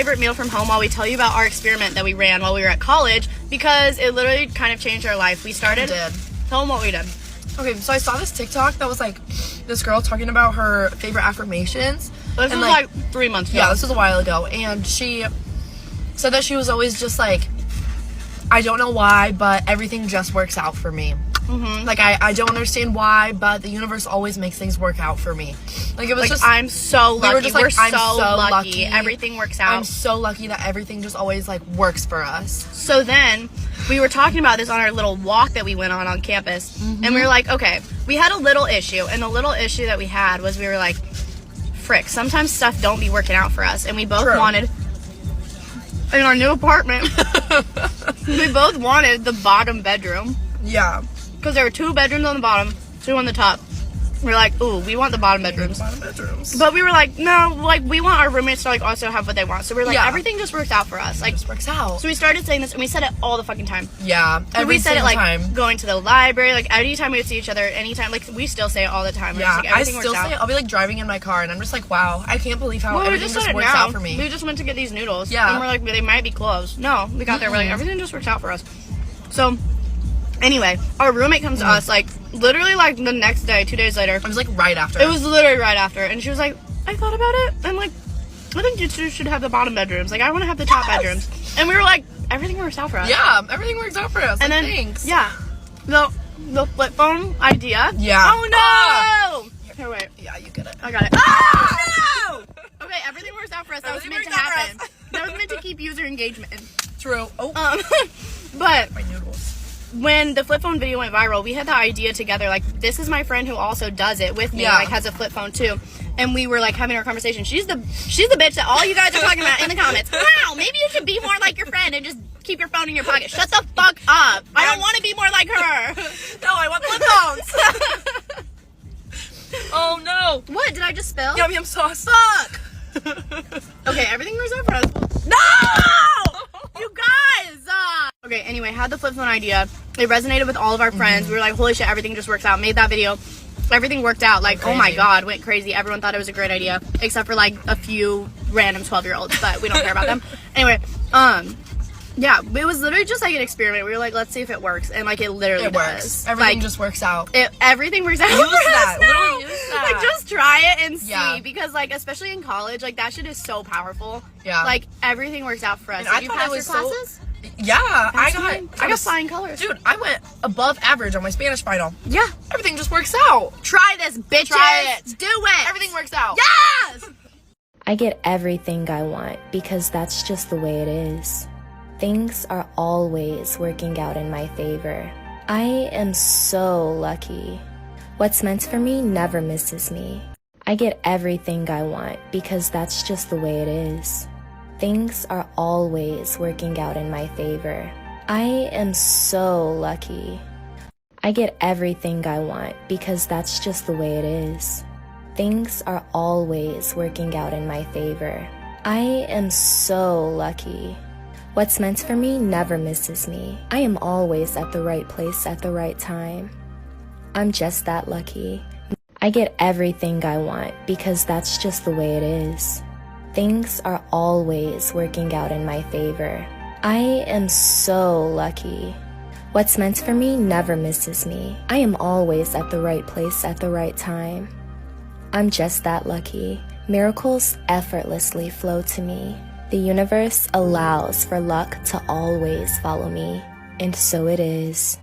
favorite meal from home while we tell you about our experiment that we ran while we were at college, because it literally kind of changed our life. We started. It did. Tell them what we did. Okay, so I saw this TikTok that was like this girl talking about her favorite affirmations. This was like 3 months ago. Yeah, this was a while ago. And she said that she was always just like, I don't know why, but everything just works out for me. Mm-hmm. Like, I don't understand why, but the universe always makes things work out for me. Like, it was like, just... I'm so lucky. We were just like, I'm so lucky. Everything works out. I'm so lucky that everything just always, like, works for us. So then, we were talking about this on our little walk that we went on campus. Mm-hmm. And we were like, okay, we had a little issue. And the little issue that we had was we were like, frick, sometimes stuff don't be working out for us. And we both wanted... In our new apartment, we both wanted the bottom bedroom. Yeah. Because there were 2 bedrooms on the bottom, 2 on the top. We were like, ooh, we want the bottom bedrooms. But we were like, no, like, we want our roommates to, like, also have what they want. So we were like, everything just works out for us. Like, it just works out. So we started saying this, and we said it all the fucking time. Yeah, we said it, like, time. Going to the library, like, anytime we would see each other, anytime, like, we still say it all the time. Yeah, like, I still say it. I'll be, like, driving in my car, and I'm just like, wow, I can't believe how everything just works out for me. We just went to get these noodles. Yeah. And we're like, they might be closed. No, we got there, we're like, everything just works out for us. So... Anyway, our roommate comes to us, like, literally, like, the next day, 2 days later. It was, like, right after. It was literally right after. And she was like, I thought about it. I'm like, I think you two should have the bottom bedrooms. Like, I want to have the top bedrooms. And we were like, everything works out for us. Yeah, everything works out for us. And like, then, thanks. Yeah. The flip phone idea. Yeah. Oh, no! Here, wait. Yeah, you get it. I got it. Oh, no! Okay, everything works out for us. That was meant to happen. That was meant to keep user engagement. True. Oh. But... My noodles. When the flip phone video went viral, we had the idea together, like, this is my friend who also does it with me, like, has a flip phone too. And we were, like, having our conversation. She's the bitch that all you guys are talking about in the comments. Wow, maybe you should be more like your friend and just keep your phone in your pocket. Shut the fuck up. I don't want to be more like her. No, I want flip phones. Oh, no. What? Did I just spill? Yum yum sauce. Fuck. Okay, everything goes up for us. No! You guys! Okay, anyway, had the flip phone idea. It resonated with all of our friends. We were like, holy shit, everything just works out. Made that video. Everything worked out. Like, crazy. Oh my god, went crazy. Everyone thought it was a great idea. Except for, like, a few random 12-year-olds, but we don't care about them. Anyway, yeah, it was literally just like an experiment. We were like, let's see if it works. And, like, it literally does. Everything just works out. Everything works out. Use that. Literally use that. Like, just try it and see. Because, like, especially in college, like, that shit is so powerful. Yeah. Like, everything works out for us. And I thought it was classes? Yeah, I got flying colors. Dude, I went above average on my Spanish final. Yeah. Everything just works out. Try this, bitches. Try it. Do it. Everything works out. Yes! I get everything I want because that's just the way it is. Things are always working out in my favor. I am so lucky. What's meant for me never misses me. I get everything I want because that's just the way it is. Things are always working out in my favor. I am so lucky. I get everything I want because that's just the way it is. Things are always working out in my favor. I am so lucky. What's meant for me never misses me. I am always at the right place at the right time. I'm just that lucky. I get everything I want because that's just the way it is. Things are always working out in my favor. I am so lucky. What's meant for me never misses me. I am always at the right place at the right time. I'm just that lucky. Miracles effortlessly flow to me. The universe allows for luck to always follow me, and so it is.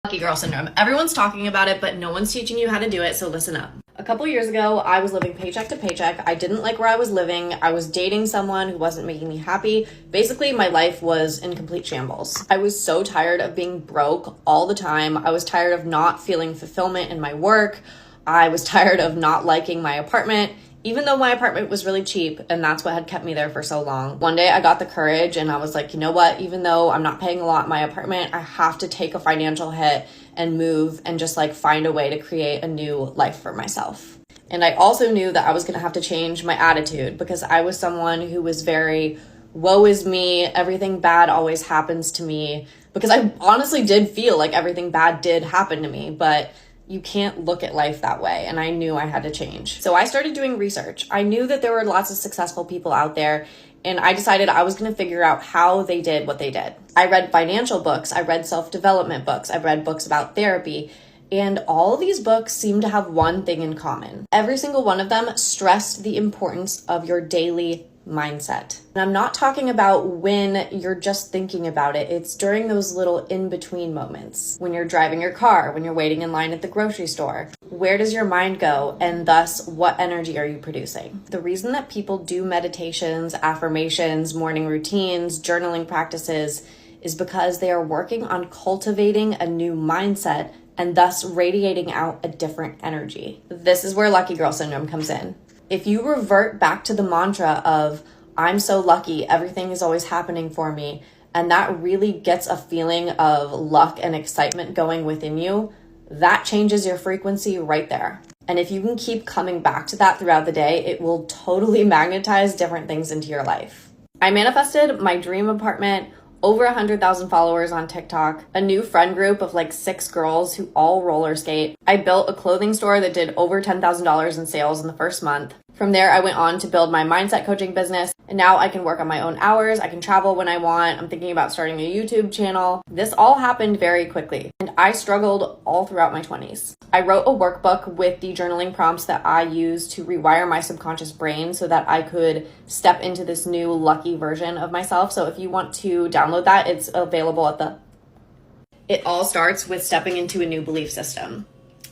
Lucky girl syndrome. Everyone's talking about it, but no one's teaching you how to do it, so listen up. A couple years ago, I was living paycheck to paycheck. I didn't like where I was living. I was dating someone who wasn't making me happy. Basically, my life was in complete shambles. I was so tired of being broke all the time. I was tired of not feeling fulfillment in my work. I was tired of not liking my apartment, even though my apartment was really cheap, and that's what had kept me there for so long. One day I got the courage and I was like, you know what? Even though I'm not paying a lot in my apartment, I have to take a financial hit and move and just like find a way to create a new life for myself. And I also knew that I was gonna have to change my attitude because I was someone who was very, woe is me, everything bad always happens to me, because I honestly did feel like everything bad did happen to me, but you can't look at life that way, and I knew I had to change. So I started doing research. I knew that there were lots of successful people out there, and I decided I was going to figure out how they did what they did. I read financial books, I read self-development books, I read books about therapy, and all of these books seem to have one thing in common. Every single one of them stressed the importance of your daily mindset. And I'm not talking about when you're just thinking about it. It's during those little in-between moments. When you're driving your car, when you're waiting in line at the grocery store. Where does your mind go? And thus, what energy are you producing? The reason that people do meditations, affirmations, morning routines, journaling practices is because they are working on cultivating a new mindset and thus radiating out a different energy. This is where lucky girl syndrome comes in. If you revert back to the mantra of, I'm so lucky, everything is always happening for me, and that really gets a feeling of luck and excitement going within you, that changes your frequency right there. And if you can keep coming back to that throughout the day, it will totally magnetize different things into your life. I manifested my dream apartment, over 100,000 followers on TikTok, a new friend group of like 6 girls who all roller skate. I built a clothing store that did over $10,000 in sales in the first month. From there, I went on to build my mindset coaching business, and now I can work on my own hours. I can travel when I want. I'm thinking about starting a YouTube channel. This all happened very quickly, and I struggled all throughout my 20s. I wrote a workbook with the journaling prompts that I use to rewire my subconscious brain so that I could step into this new lucky version of myself. So if you want to download that, it's available at the... It all starts with stepping into a new belief system.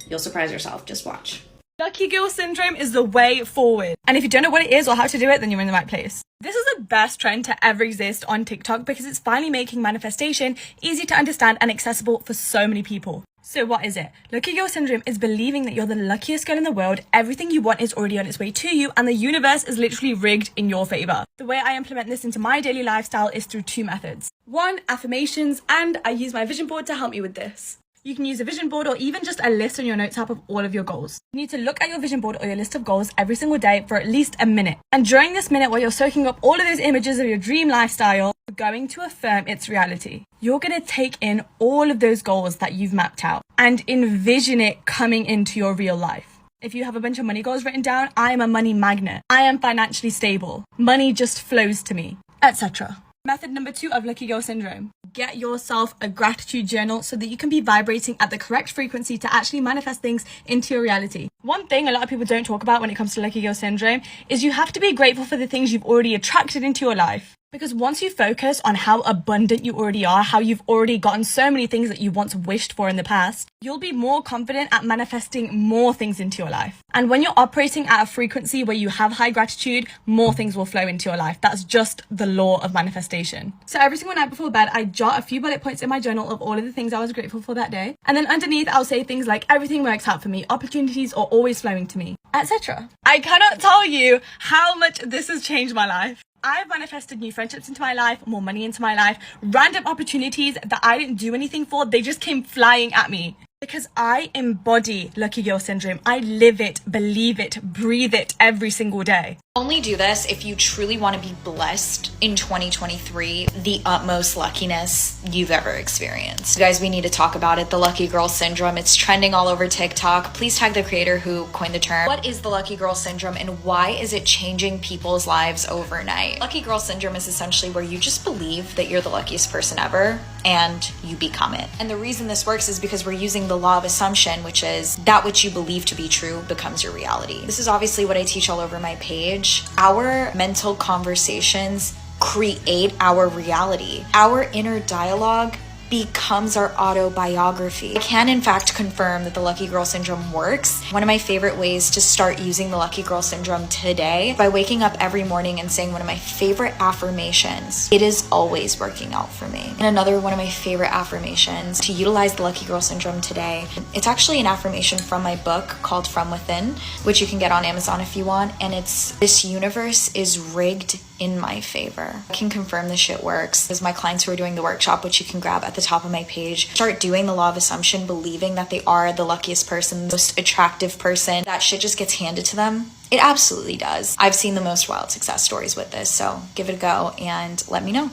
You'll surprise yourself. Just watch. Lucky girl syndrome is the way forward. And if you don't know what it is or how to do it, then you're in the right place. This is the best trend to ever exist on TikTok because it's finally making manifestation easy to understand and accessible for so many people. So what is it? Lucky girl syndrome is believing that you're the luckiest girl in the world, everything you want is already on its way to you, and the universe is literally rigged in your favor. The way I implement this into my daily lifestyle is through 2 methods. 1, affirmations, and I use my vision board to help me with this. You can use a vision board or even just a list on your notes app of all of your goals. You need to look at your vision board or your list of goals every single day for at least a minute. And during this minute, while you're soaking up all of those images of your dream lifestyle, you're going to affirm its reality. You're going to take in all of those goals that you've mapped out and envision it coming into your real life. If you have a bunch of money goals written down, I am a money magnet. I am financially stable. Money just flows to me, etc. Method number 2 of Lucky Girl Syndrome. Get yourself a gratitude journal so that you can be vibrating at the correct frequency to actually manifest things into your reality. One thing a lot of people don't talk about when it comes to Lucky Girl Syndrome is you have to be grateful for the things you've already attracted into your life. Because once you focus on how abundant you already are, how you've already gotten so many things that you once wished for in the past, you'll be more confident at manifesting more things into your life. And when you're operating at a frequency where you have high gratitude, more things will flow into your life. That's just the law of manifestation. So every single night before bed, I jot a few bullet points in my journal of all of the things I was grateful for that day. And then underneath, I'll say things like, everything works out for me, opportunities are always flowing to me, etc. I cannot tell you how much this has changed my life. I've manifested new friendships into my life, more money into my life, random opportunities that I didn't do anything for, they just came flying at me. Because I embody Lucky Girl Syndrome. I live it, believe it, breathe it every single day. Only do this if you truly want to be blessed in 2023, the utmost luckiness you've ever experienced. You guys, we need to talk about it, the Lucky Girl Syndrome. It's trending all over TikTok. Please tag the creator who coined the term. What is the Lucky Girl Syndrome and why is it changing people's lives overnight? Lucky Girl Syndrome is essentially where you just believe that you're the luckiest person ever and you become it. And the reason this works is because we're using the law of assumption, which is that which you believe to be true becomes your reality. This is obviously what I teach all over my page. Our mental conversations create our reality. Our inner dialogue becomes our autobiography. I can in fact confirm that the Lucky Girl Syndrome works. One of my favorite ways to start using the Lucky Girl Syndrome today by waking up every morning and saying one of my favorite affirmations, it is always working out for me. And another one of my favorite affirmations to utilize the Lucky Girl Syndrome today, it's actually an affirmation from my book called From Within, which you can get on Amazon if you want. And it's, this universe is rigged in my favor. I can confirm this shit works. As my clients who are doing the workshop, which you can grab at the top of my page, start doing the law of assumption, believing that they are the luckiest person, the most attractive person, that shit just gets handed to them. It absolutely does. I've seen the most wild success stories with this, so give it a go and let me know.